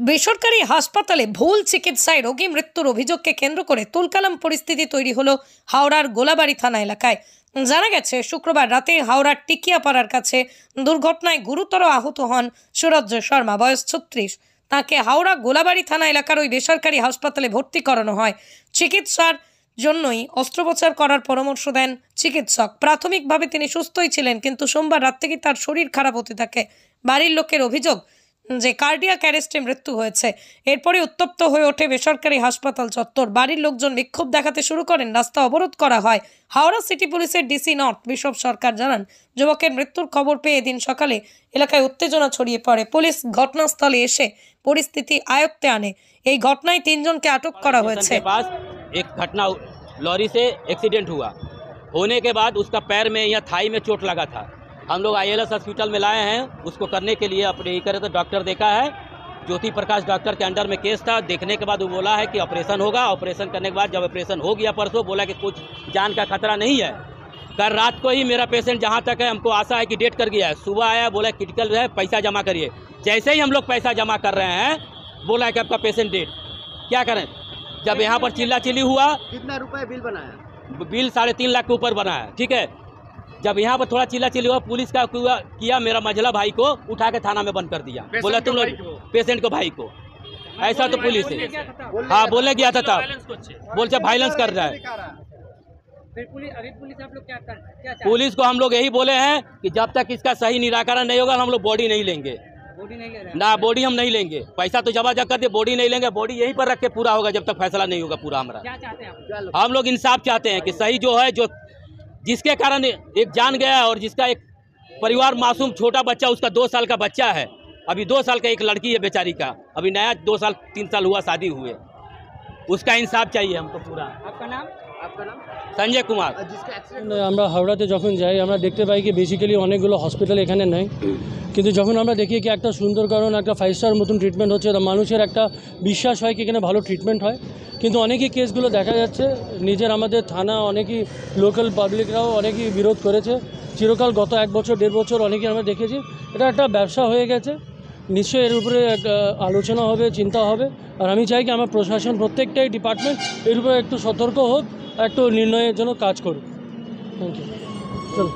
বেসরকারি হাসপাতালে ভুল চিকিৎসায় রোগী মৃত্যুর অভিযোগকে কেন্দ্র করে তুলকালাম পরিস্থিতি তৈরি হলো হাওড়ার গোলাবাড়ি থানা এলাকায়। জানা গেছে, শুক্রবার রাতে হাওড়ার টিকিয়াপাড়ার কাছে দুর্ঘটনায় গুরুতর আহত হন সুরজ শর্মা, বয়স 36। তাকে হাওড়া গোলাবাড়ি থানা এলাকার ওই বেসরকারি হাসপাতালে ভর্তি করানো হয়। চিকিৎসার জন্যই অস্ত্রোপচার করার পরামর্শ দেন চিকিৎসক। প্রাথমিকভাবে তিনি সুস্থই ছিলেন, কিন্তু সোমবার রাত থেকে তার শরীর খারাপ হতে থাকে। বাড়ির লোকের অভিযোগ যে কার্ডিয়াক অ্যারেস্টে মৃত্যু হয়েছে। এরপরে উত্তপ্ত হয়ে ওঠে বেসরকারি হাসপাতাল চত্বর। বাড়ির লোকজন বিক্ষোভ দেখাতে শুরু করেন, রাস্তা অবরোধ করা হয়। হাওড়া সিটি পুলিশের ডিসি নর্থ বিশপ সরকার জানান, যুবকের মৃত্যুর খবর পেয়ে এদিন সকালে এলাকায় উত্তেজনা ছড়িয়ে পড়ে। পুলিশ ঘটনাস্থলে এসে পরিস্থিতি আয়ত্তে আনে। এই ঘটনায় 3 জনকে আটক করা হয়েছে। एक घटना लॉरी से एक्सीडेंट हुआ, होने के बाद उसका पैर में या थाई में चोट लगा था। हम लोग ILS हॉस्पिटल में लाए हैं उसको करने के लिए। अपने ही करे तो डॉक्टर देखा है, ज्योति प्रकाश डॉक्टर के अंडर में केस था। देखने के बाद वो बोला है कि ऑपरेशन होगा। ऑपरेशन करने के बाद जब ऑपरेशन हो गया परसों, बोला कि कुछ जान का खतरा नहीं है। कल रात को ही मेरा पेशेंट जहाँ तक है हमको आशा है कि डेट कर गया है। सुबह आया, बोला क्रिटिकल है, पैसा जमा करिए। जैसे ही हम लोग पैसा जमा कर रहे हैं, बोला है कि आपका पेशेंट डेट। क्या करें, जब यहाँ पर चिल्ला चिल्ली हुआ। कितना रुपए बिल बनाया? बिल 3.5 लाख के ऊपर बना है, ठीक है। जब यहाँ पर थोड़ा चिल्ला चिल्ली हुआ, पुलिस का किया, मेरा मझला भाई को उठा के थाना में बंद कर दिया। बोला तुम लोग पेशेंट को भाई को, ऐसा तो पुलिस है। हाँ, बोले गया था तब, बोलते वायलेंस कर रहा है। पुलिस को हम लोग यही बोले हैं कि जब तक इसका सही निराकरण नहीं होगा हम लोग बॉडी नहीं लेंगे। ना बॉडी हम नहीं लेंगे, पैसा तो जमा कर दिए, बॉडी नहीं लेंगे। बॉडी यहीं पर रख के पूरा होगा जब तक फैसला नहीं होगा पूरा। हमारा क्या चाहते हैं हम लोग इंसाफ चाहते हैं कि सही जो है, जो जिसके कारण एक जान गया और जिसका एक परिवार मासूम छोटा बच्चा, उसका 2 साल का बच्चा है, अभी 2 साल का एक लड़की है बेचारी का, अभी नया 2 साल 3 साल हुआ शादी हुए, उसका इंसाफ चाहिए हमको पूरा। आपका नाम? संजय कुमार। আমরা হাওড়াতে যখন যাই আমরা দেখতে পাই কি বেসিক্যালি অনেকগুলো হসপিটাল এখানে নেই, কিন্তু যখন আমরা দেখি কি একটা সুন্দরকরণ একটা 5 স্টার মতন ট্রিটমেন্ট হচ্ছে, তা মানুষের একটা বিশ্বাস হয় কি এখানে ভালো ট্রিটমেন্ট হয়। কিন্তু অনেকই কেসগুলো দেখা যাচ্ছে নিজের আমাদের থানা, অনেকই লোকাল পাবলিকরাও অনেকই বিরোধ করেছে চিরকাল। গত 1 বছর 1.5 বছর অনেকেই আমরা দেখেছি এটা একটা ব্যবসা হয়ে গেছে। নিশ্চয়ই এর উপরে আলোচনা হবে, চিন্তা হবে। আর আমি চাই কি আমার প্রশাসন প্রত্যেকটাই ডিপার্টমেন্ট এর উপরে একটু সতর্ক হোক, একটু নির্ণয়ের জন্য কাজ করুক। Thank you. চলো।